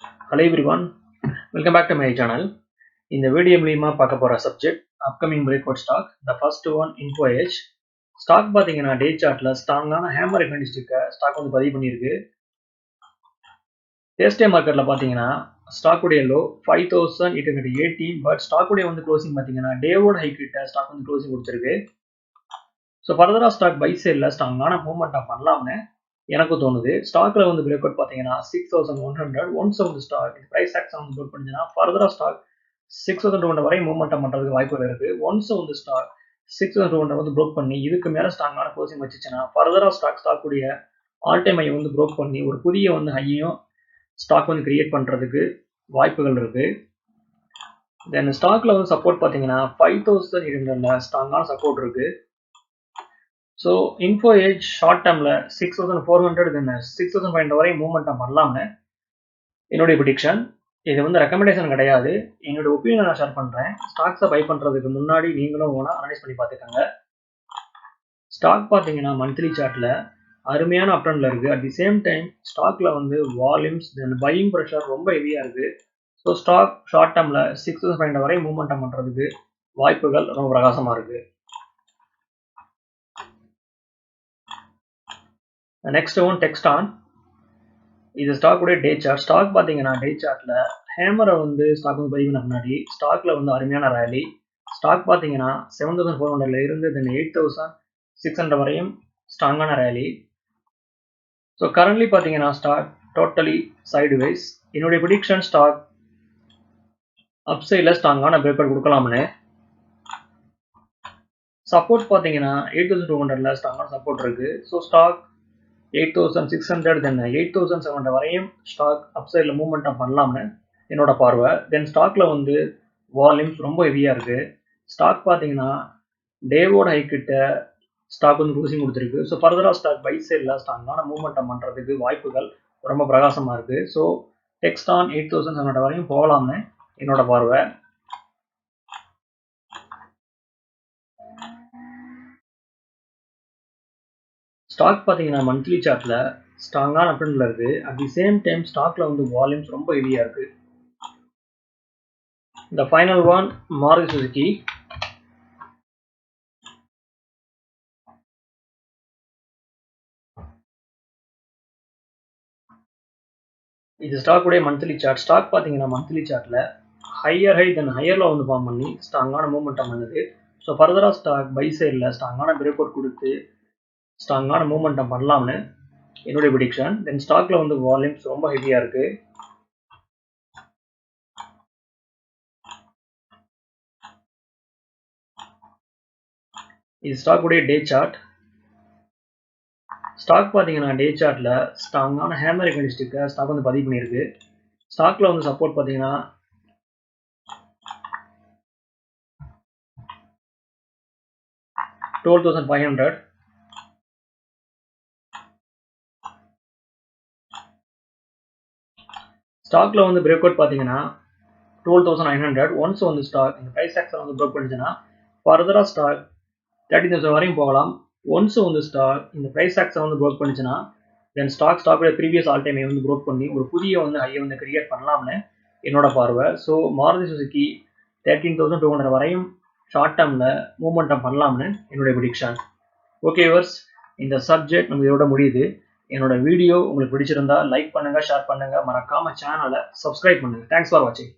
Hello everyone, welcome back to my channel. இந்த video மூலமா பார்க்க போற subject upcoming breakout stock. The first one Info Edge. Stock பாத்தீங்கன்னா day சார்ட்ல ஸ்ட்ராங்கான hammer கேண்டில்ஸ்டிக்க stock வந்து பதிவு பண்ணிருக்கு. தேஸ்டே மார்க்கெட்ல பாத்தீங்கன்னா ஸ்டாக் உடைய லோ 5818 பட் ஸ்டாக் உடைய வந்து க்ளோசிங் பாத்தீங்கன்னா டேவோட ஹை கிட்ட ஸ்டாக் வந்து க்ளோசிங் கொடுத்திருக்கு. சோ ஃபர்தரா ஸ்டாக் பை சைடுல ஸ்ட்ராங்கான மூவ்மெண்ட் பண்ணலாம்னு எனக்கு தோணுது. ஸ்டாக்ல வந்து பிரேக் அவுட் பாத்தீங்கன்னா 6100 ஒன்ஸ் வந்து ஸ்டாக் பிரைஸ் ஆக்ஷன் வந்து ப்ரோக் பண்ணிச்சுன்னா ஃபர்தரா ஸ்டாக் 6200 வரை மூவ்மெண்ட் பண்றதுக்கு வாய்ப்புகள் இருக்கு. ஒன்ஸ் வந்து ஸ்டாக் 6200 வந்து ப்ரோக் பண்ணி இதுக்கு மேல ஸ்ட்ராங்கான க்ளோசிங் வச்சுச்சுன்னா ஃபர்தரா ஸ்டாக் உடைய ஆல் டைம் ஹை வந்து ப்ரோக் பண்ணி ஒரு புதிய வந்து ஹையும் ஸ்டாக் வந்து கிரியேட் பண்றதுக்கு வாய்ப்புகள் இருக்கு. தென் ஸ்டாக்ல வந்து சப்போர்ட் பாத்தீங்கன்னா 5800 ஸ்ட்ராங்கான சப்போர்ட் இருக்கு. ஸோ இன்ஃபோ ஏஜ் ஷார்ட் டேர்மில் 6400 தென் 6500 வரை மூவ்மெண்ட் பண்ணலாம்னு என்னுடைய ப்ரிடிக்ஷன். இது வந்து ரெக்கமெண்டேஷன் கிடையாது, என்னோட ஒப்பீனியன் நான் ஷேர் பண்ணுறேன். ஸ்டாக்ஸை பை பண்ணுறதுக்கு முன்னாடி நீங்களும் ஓனா அனலைஸ் பண்ணி பார்த்துக்கோங்க. ஸ்டாக் பார்த்தீங்கன்னா மந்த்லி சார்ட்டில் அருமையான அப்ட்ரெண்டில் இருக்குது. அட் தி சேம் டைம் ஸ்டாக்கில் வந்து வால்யூம்ஸ் தென் பையிங் ப்ரெஷர் ரொம்ப ஹெவியாக இருக்குது. ஸோ ஸ்டாக் ஷார்ட் டேர்மில் 6500 வரை மூவ்மெண்ட் பண்ணுறதுக்கு வாய்ப்புகள் ரொம்ப பிரகாசமாக இருக்குது. நெக்ஸ்ட் ஒன் டெக்ஸ்டான். இது ஸ்டாக் உடைய டே சார்ட். ஸ்டாக் பார்த்தீங்கன்னா டே சார்ட்ல ஹேமரை வந்து ஸ்டாக் வந்து பதிவு பண்ண முன்னாடி ஸ்டாக்ல வந்து அருமையான ரேலி. ஸ்டாக் பார்த்தீங்கன்னா 7400 இருந்து தென் 8600 வரையும் ஸ்ட்ராங்கான ரேலி. ஸோ கரண்ட்லி பார்த்தீங்கன்னா ஸ்டாக் டோட்டலி சைடு வைஸ். என்னுடைய ப்ரிடிக்ஷன் ஸ்டாக் அப்சைடில் ஸ்ட்ராங்கான பிரேக் அவுட் கொடுக்கலாம்னு. சப்போர்ட் பார்த்தீங்கன்னா 8200 ஸ்ட்ராங்கான சப்போர்ட் இருக்கு. ஸோ ஸ்டாக் 8600 தென் 8700 வரையும் ஸ்டாக் அப்சைடில் மூவ்மெண்ட் பண்ணலாம்னு என்னோட பார்வை. தென் ஸ்டாக்ல வந்து வால்யூம்ஸ் ரொம்ப ஹெவியாக இருக்கு. ஸ்டாக் பார்த்தீங்கன்னா டேவோட ஹை கிட்ட ஸ்டாக் வந்து க்ளோசிங் கொடுத்துருக்கு. ஸோ ஃபர்தராக ஸ்டாக் பை சைடில் ஸ்ட்ராங்கான மூவ்மெண்ட் பண்ணுறதுக்கு வாய்ப்புகள் ரொம்ப பிரகாசமாக இருக்கு. ஸோ டெக்ஸ்டான் 8700 வரையும் போகலாம்னு என்னோட பார்வை. ஸ்டாக் பார்த்தீங்கன்னா மந்த்லி சார்ட்ல ஸ்ட்ராங்கான அப்ட்ரெண்ட்ல இருக்கு. அட் தி சேம் டைம் ஸ்டாக்ல வந்து வால்யூம்ஸ் ரொம்ப ஹெவியா இருக்கு. The final one Maruti Suzuki. இது ஸ்டாக் உடைய மந்த்லி சார்ட். ஸ்டாக் பார்த்தீங்கன்னா மந்த்லி சார்ட்ல ஹையர் ஹை தென் ஹையர்ல வந்து ஃபார்ம் பண்ணி ஸ்ட்ராங்கான மூவ்மெண்ட் பண்ணுது. ஸோ ஃபர்தரா ஸ்டாக் பை சைடில் ஸ்ட்ராங்கான பிரேக் அவுட் கொடுத்து ஸ்ட்ராங்கான மூவ்மெண்ட் பண்ணலாம்னு என்னுடைய ப்ரிடிக்ஷன். தென் ஸ்டாக்ல வந்து வால்யூம்ஸ் ரொம்ப ஹெவியா இருக்கு. இது ஸ்டாக் உடைய டே சார்ட். ஸ்டாக் பார்த்தீங்கன்னா டே சார்ட்ல ஸ்ட்ராங்கான ஹேமர் கேண்டில்ஸ்டிக்க ஸ்டாக் வந்து பதிவு பண்ணியிருக்கு. ஸ்டாக்ல வந்து சப்போர்ட் பார்த்தீங்கன்னா 12500. ஸ்டாக்ல வந்து பிரேக் அவுட் பார்த்தீங்கன்னா 12900. ஒன்ஸ் வந்து ஸ்டாக் இந்த பிரைஸ் ஆக்ஷன் வந்து ப்ரோக் பண்ணிச்சுன்னா ஃபர்தரா ஸ்டாக் 13000 வரையும் போகலாம். ஒன்ஸ் வந்து ஸ்டாக் இந்த பிரைஸ் ஆக்ஷன் வந்து ப்ரோக் பண்ணிச்சுன்னா தென் ஸ்டாக்கோட ப்ரீவியஸ் ஆல் டைம் வந்து ப்ரோக் பண்ணி ஒரு புதிய வந்து ஹையை வந்து கிரியேட் பண்ணலாம்னு என்னோட பார்வை. ஸோ மாருதி சுசுகி 13200 வரையும் ஷார்ட் டேர்ம்ல மூவ்மெண்ட் பண்ணலாம்னு என்னுடைய ப்ரிடிக்ஷன். ஓகே வியூவர்ஸ், இந்த சப்ஜெக்ட் நம்ம இதோட முடியுது. என்னோட வீடியோ உங்களுக்கு பிடிச்சிருந்தா லைக் பண்ணுங்க, ஷேர் பண்ணுங்க, மறக்காம சேனலை சப்ஸ்கிரைப் பண்ணுங்க. தேங்க்ஸ் ஃபார் வாட்சிங்.